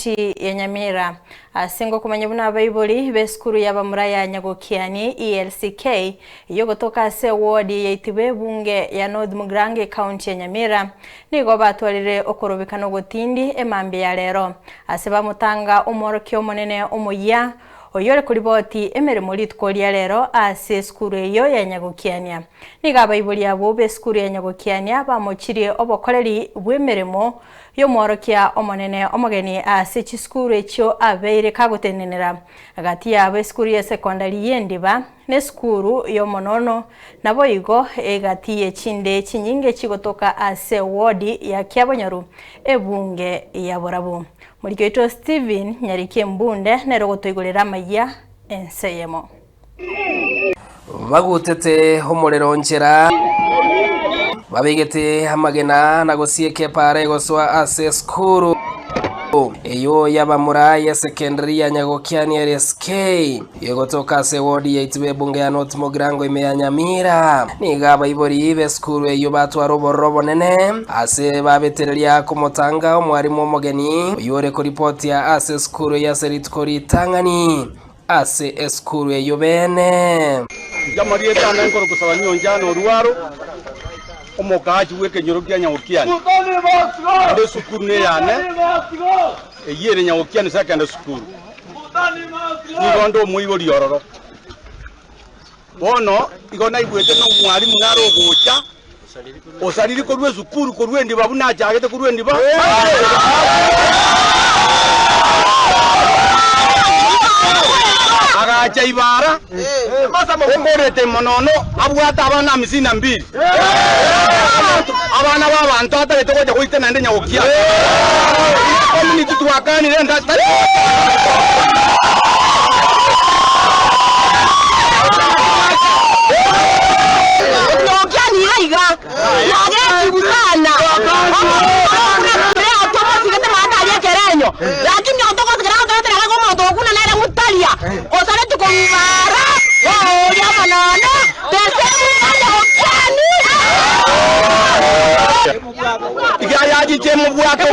kaunti ya Nyamira. Asingo kumanya buna abaiboli beskuru y'abamura ya Nyagokiani ELCK iyo gotoka se ward yaitibe bunge ya North Mugrange kaunti ya Nyamira nigo batwarire okorobekano gotindi emambe ya lero aseba mutanga umorokyo monene umuya oyore kuriboti emeremo litkolia lero ase skuru yo ya Nyagokiania niga abaiboli abo beskuru ya Nyagokiania bamochirie obokoreri bwemeremo yo mworokia omonene omogeni ase chiskuru ekyo abeire kagotenenera agati yabe skuru ya secondary yendiba ne skuru yo monono nabo igo egati yechinde chinyinge chigotoka ase ward ya Kyabonyaru ebunge ya Borabu Muriketo Steven Nyarike Mbunde nerogotoigorera maya enseyemo bagutete homorero nchera babigete hamagena na gosieke pare goswa ase skuru eyo yabamura ya secondary ya Nyagokiani RSK yogotoka se ward yaitibe bunge ya North Mugrange ime ya Nyamira niga baibori be skuru eyo batwaro borobo nene ase babetereria kumotanga omwarimu omogeni yore ko report ya ase skuru ya Seritkori Tangani ase skuru eyo bene jamari tana nkoro kusaba nyonjano ruwaro omokaji weke Nyorokia Nyagokiani ande sukuru ne yane eyere Nyagokiani secondary school nigondo muibori yororo bono igona ibwete no mwarimu naro gocha osariri korwe sukuru korwendi babuna jagete korwendi ba agacha ibara omorete monono abwata abana 52 abana babantu atarete koje kuitena nde Nyagokiani community twakani nda Nyagokiani yaiga yageti butana lakini otoko sikira tera ko moto kuna nere mutalia osare tukombara ya manana tesemu Nyagokiani igaya jitemu bwato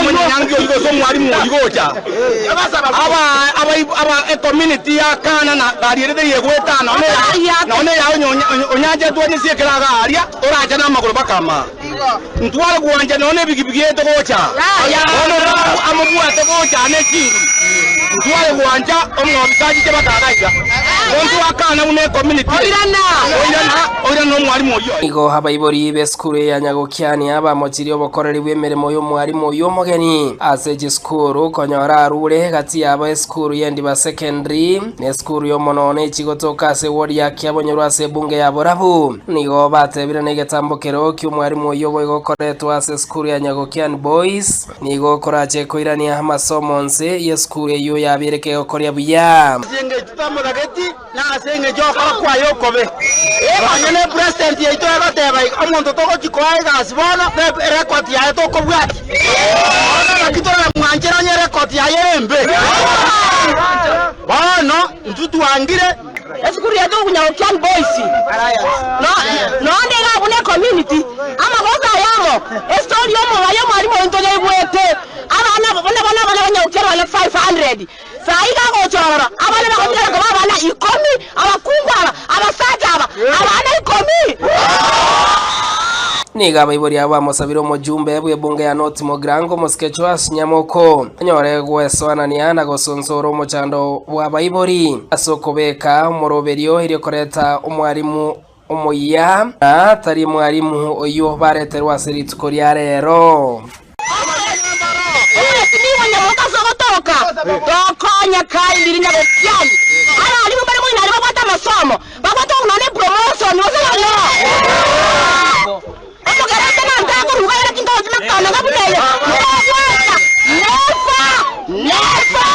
munyangi oyigo mwarimu oyigocha aba community ya kana na garire yegwetana none yawo onyaje twanye siekera garia oraje na maguru bakama ntwara gwanje none bigibigi etogocha amubwate gocha neki ntwara gwanje omwobisaji tebakagaiga ontu akana une community oirana no mwarimu oyo igo habaibori be skuru ya Nyagokiani abamochirie obokoreri bwemeremo yo mwarimu yo mogeni ase skuru konyora rure gati yaba skuru yendi ba secondary ne skuru yo monone chigotoka ase ward ya Kyabonyaru ase bunge ya Borabu nigo batebire negetambokero kyo mwarimu yo gokoretwa ase skuru ya Nyagokiani boys nigo korache koirania amasomo nse ye skuru yo yabireke okoria buya yenge tutamodageti na asenge jokora kwa yokobe banyene president yeito egoteba omonto togo chikoaiga asibono record ya toko bwati ona kitoro mwanjera nye record ya yembe bono ntutu wangire skuru ya Nyagokiani boys no ndega bune community ama goza yamo story yomo wayo mwarimu ontoje ibwete abana bana Nyagokiani wale 500 saiga gochora abana bakotera ko abana 10 abakungwala abasajaba abana 10 niga baibori aba mosabiro mojumbe bwe bunge ya North Mugrange moskecho asinyamoko nyore gweswana ni ana gosonsoro mochando bwa baibori asokobeka moroberio iri koreta umwarimu umuya atari mwarimu oyo bareterwa Seritkori rero tokonya kai ndiri Nyagokiani ali mu bari mu nari bakwata masomo bakwata unane promotion wosala omugarate nantako rugaira kintozi makana ngabuteyo never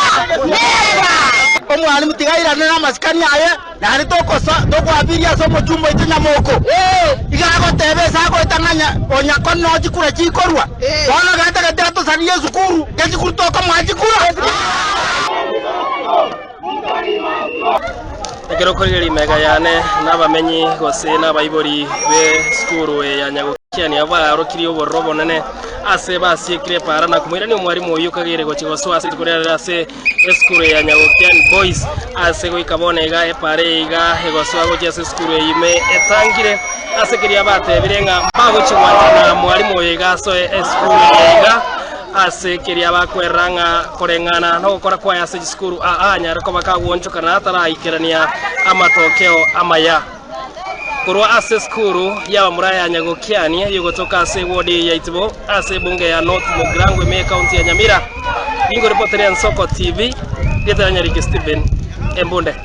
omwalimu tigaira na maskani aye nari tokosa tokwabiria somo jumbo itinyamoko igago tebe sago itanganya onyako noji kura chikorwa bona gata gata to sani yesukuru yesukuru toko mwajikura ekero koriri mega yane nabamenyi gose nabaibori be skuru ya Nyagokiani Nyagokiani abarokiri oborobo nene ase basikire para na kumwira ni mwarimu uyu kagere gochigoswa ase tukorera ase eskuru ya Nyagokiani Boys ase goikabone ga epare iga egoswa gochi ase eskuru ime etangire ase kiria batebirenga bagochigwata na mwarimu uyu gaso eskuru iga ase kiria bakweranga korengana no gukora kwa ase eskuru anya rako bakagwonchoka na ataraikirania amatokeo amaya kurwa ase skuru ya Muraya Nyagokiani yugotoka ase wodi ya Itibo ase bunge ya North Mugrango me county ya Nyamira. Ingo reporter ya Nsoko TV Ndetanya Ricky Stephen Embonde.